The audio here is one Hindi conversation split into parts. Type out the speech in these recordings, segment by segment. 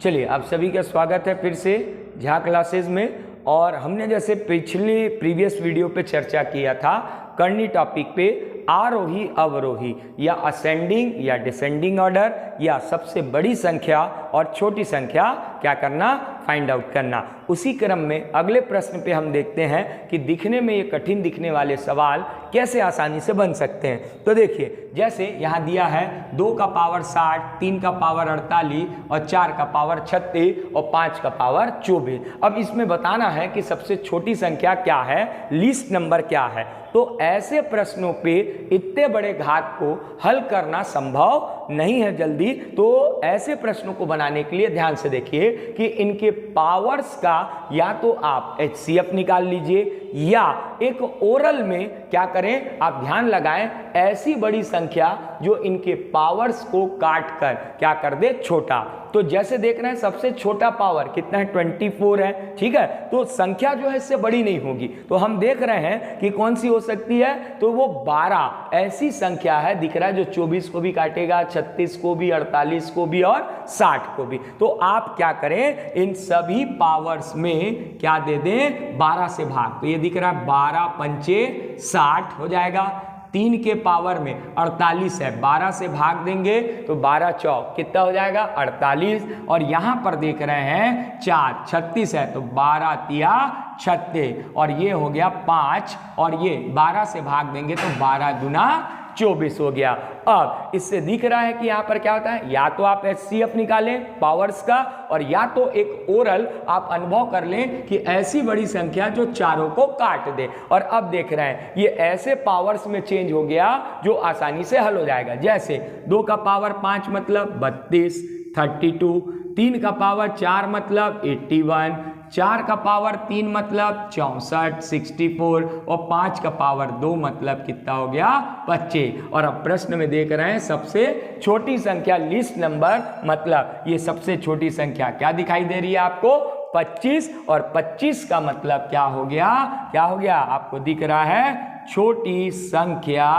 चलिए, आप सभी का स्वागत है फिर से झा क्लासेस में। और हमने जैसे प्रीवियस वीडियो पे चर्चा किया था करनी टॉपिक पे आरोही अवरोही या असेंडिंग या डिसेंडिंग ऑर्डर या सबसे बड़ी संख्या और छोटी संख्या क्या करना, फाइंड आउट करना। उसी क्रम में अगले प्रश्न पे हम देखते हैं कि दिखने में ये कठिन दिखने वाले सवाल कैसे आसानी से बन सकते हैं। तो देखिए, जैसे यहाँ दिया है 2 का पावर 60, 3 का पावर 48 और 4 का पावर 36 और 5 का पावर 24। अब इसमें बताना है कि सबसे छोटी संख्या क्या है, लीस्ट नंबर क्या है। तो ऐसे प्रश्नों पे इतने बड़े घात को हल करना संभव नहीं है जल्दी। तो ऐसे प्रश्नों को बनाने के लिए ध्यान से देखिए कि इनके पावर्स का या तो आप HCF निकाल लीजिए या एक ओरल में क्या करें, आप ध्यान लगाएं, ऐसी बड़ी संख्या जो इनके पावर्स को काट कर क्या कर दे, छोटा। तो जैसे देख रहे हैं सबसे छोटा पावर कितना है, 24 है, ठीक है। तो संख्या जो है इससे बड़ी नहीं होगी। तो हम देख रहे हैं कि कौन सी हो सकती है, तो वो 12 ऐसी संख्या है, दिख रहा है, जो 24 को भी काटेगा, 36 को भी, 48 को भी और 60 को भी। तो आप क्या करें, इन सभी पावर्स में क्या दे दें, 12 से भाग। तो ये दिख रहा है 12 पंचे 60 हो जाएगा। 3 के पावर में 48 है, 12 से भाग देंगे तो 12 चौक कितना हो जाएगा, 48। और यहाँ पर देख रहे हैं 4, 36 है, तो 12 तिया 36 और ये हो गया 5 और ये 12 से भाग देंगे तो 12 दूना 24 हो गया। अब इससे दिख रहा है कि यहाँ पर क्या होता है, या तो आप HCF निकालें पावर्स का, और या तो एक ओरल आप अनुभव कर लें कि ऐसी बड़ी संख्या जो चारों को काट दे। और अब देख रहे हैं ये ऐसे पावर्स में चेंज हो गया जो आसानी से हल हो जाएगा। जैसे 2 का पावर 5 मतलब 32, 32, 3 का पावर 4 मतलब 81, 4 का पावर 3 मतलब 64, 64 और 5 का पावर 2 मतलब कितना हो गया, 25। और अब प्रश्न में देख रहे हैं सबसे छोटी संख्या लीस्ट नंबर, मतलब ये सबसे छोटी संख्या क्या दिखाई दे रही है आपको, 25। और 25 का मतलब क्या हो गया, क्या हो गया, आपको दिख रहा है छोटी संख्या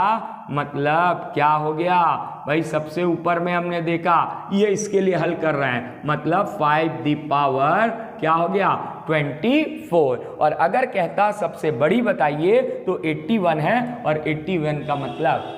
मतलब क्या हो गया भाई, सबसे ऊपर में हमने देखा ये इसके लिए हल कर रहे हैं, मतलब 5 दी पावर क्या हो गया, 24। और अगर कहता सबसे बड़ी बताइए तो 81 है, और 81 का मतलब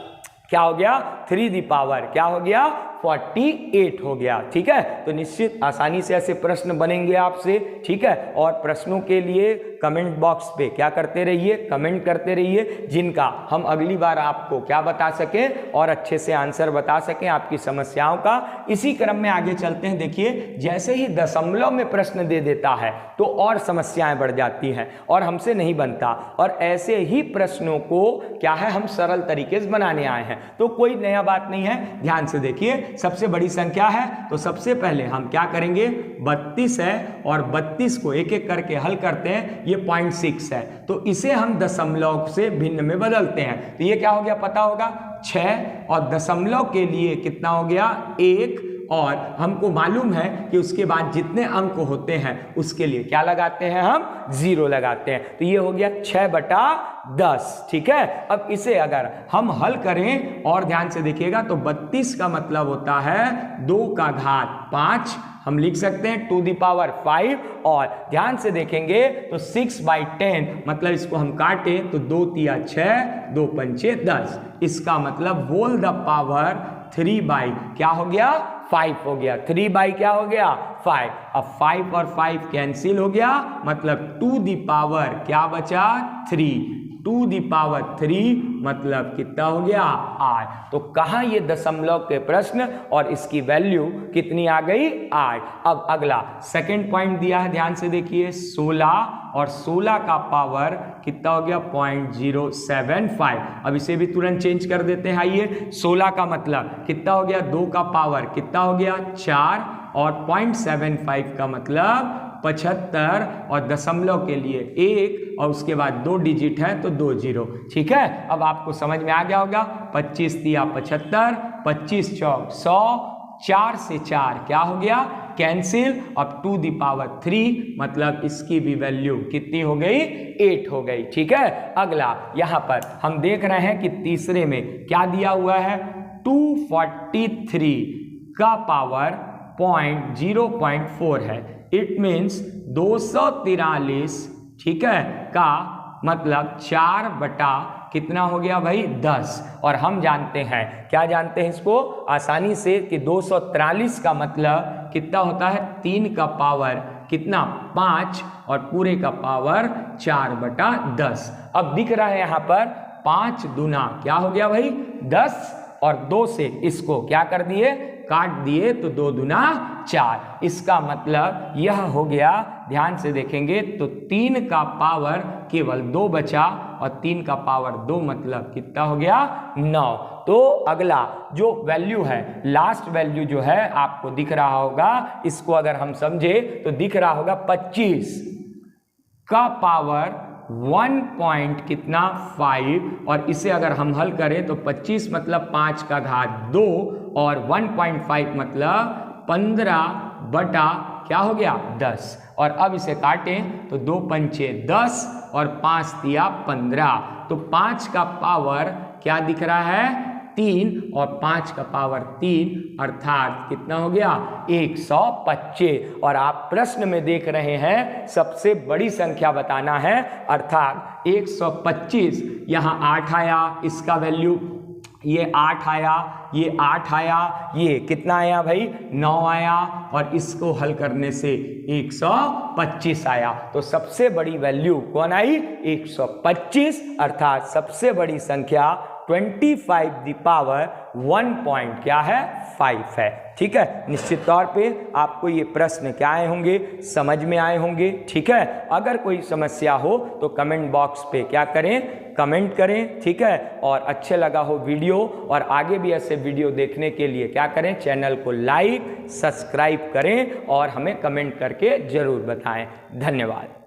क्या हो गया, 3 दी पावर क्या हो गया, 48 हो गया। ठीक है, तो निश्चित आसानी से ऐसे प्रश्न बनेंगे आपसे। ठीक है, और प्रश्नों के लिए कमेंट बॉक्स पे क्या करते रहिए, कमेंट करते रहिए, जिनका हम अगली बार आपको क्या बता सकें और अच्छे से आंसर बता सकें आपकी समस्याओं का। इसी क्रम में आगे चलते हैं। देखिए, जैसे ही दशमलव में प्रश्न दे देता है तो और समस्याएं बढ़ जाती हैं और हमसे नहीं बनता। और ऐसे ही प्रश्नों को क्या है, हम सरल तरीके से बनाने आए हैं, तो कोई नया बात नहीं है। ध्यान से देखिए, सबसे बड़ी संख्या है तो सबसे पहले हम क्या करेंगे, 32 है और 32 को एक एक करके हल करते हैं। ये 0.6 है, तो इसे हम दशमलव से भिन्न में बदलते हैं। तो ये क्या हो गया, पता होगा 6, और दशमलव के लिए कितना हो गया, 1। और हमको मालूम है कि उसके बाद जितने अंक होते हैं उसके लिए क्या लगाते हैं, हम 0 लगाते हैं। तो ये हो गया 6/10। ठीक है, अब इसे अगर हम हल करें और ध्यान से देखिएगा तो 32 का मतलब होता है 2 का घात 5, हम लिख सकते हैं 2 दी पावर 5। और ध्यान से देखेंगे तो 6/10 मतलब इसको हम काटें तो 2 तिया 6, 2 पंचे 10, इसका मतलब होल द पावर 3 क्या हो गया, 5 हो गया। 3 क्या हो गया, 5। अब 5 और 5 कैंसिल हो गया, मतलब 2 दी पावर क्या बचा, 3। 2 दी पावर 3 मतलब कितना हो गया, 8। तो कहाँ ये दशमलव के प्रश्न और इसकी वैल्यू कितनी आ गई, 8। अब अगला सेकंड पॉइंट दिया है, ध्यान से देखिए, 16 और 16 का पावर कितना हो गया, 0.075। अब इसे भी तुरंत चेंज कर देते हैं। आइए, 16 का मतलब कितना हो गया, 2 का पावर कितना हो गया, 4, और 0.75 का मतलब 75, और दशमलव के लिए 1 और उसके बाद 2 डिजिट है तो 2 0। ठीक है, अब आपको समझ में आ गया होगा। 25 तिया 75, 25 चौक 100, 4 से 4 क्या हो गया, कैंसिल। अब 2 दी पावर 3 मतलब इसकी भी वैल्यू कितनी हो गई, 8 हो गई। ठीक है, अगला यहाँ पर हम देख रहे हैं कि तीसरे में क्या दिया हुआ है, 243 का पावर 0.4 है। इट मीन्स 243, ठीक है, का मतलब 4 बटा कितना हो गया भाई 10। और हम जानते हैं, क्या जानते हैं इसको आसानी से, कि 243 का मतलब कितना होता है 3 का पावर कितना 5 और पूरे का पावर 4 बटा 10। अब दिख रहा है यहाँ पर 5 दूना क्या हो गया भाई 10, और 2 से इसको क्या कर दिए काट दिए तो 2 दूना 4। इसका मतलब यह हो गया, ध्यान से देखेंगे तो 3 का पावर केवल 2 बचा, और 3 का पावर 2 मतलब कितना हो गया 9। तो अगला जो वैल्यू है, लास्ट वैल्यू जो है आपको दिख रहा होगा, इसको अगर हम समझे तो दिख रहा होगा 25 का पावर 1 पॉइंट कितना 5, और इसे अगर हम हल करें तो 25 मतलब 5 का घात 2 और 1.5 मतलब 15 बटा क्या हो गया 10। और अब इसे काटें तो 2 पंचे 10 और 5 दिया 15, तो 5 का पावर क्या दिख रहा है 3, और 5 का पावर 3 अर्थात कितना हो गया 125। और आप प्रश्न में देख रहे हैं सबसे बड़ी संख्या बताना है, अर्थात 125। यहाँ 8 आया, इसका वैल्यू ये 8 आया, ये 8 आया, ये कितना आया भाई 9 आया, और इसको हल करने से 125 आया। तो सबसे बड़ी वैल्यू कौन आई 125, अर्थात सबसे बड़ी संख्या 25 दी पावर 1 पॉइंट क्या है 5 है। ठीक है, निश्चित तौर पे आपको ये प्रश्न क्या आए होंगे, समझ में आए होंगे। ठीक है, अगर कोई समस्या हो तो कमेंट बॉक्स पे क्या करें, कमेंट करें। ठीक है, और अच्छे लगा हो वीडियो और आगे भी ऐसे वीडियो देखने के लिए क्या करें, चैनल को लाइक सब्सक्राइब करें और हमें कमेंट करके जरूर बताएं। धन्यवाद।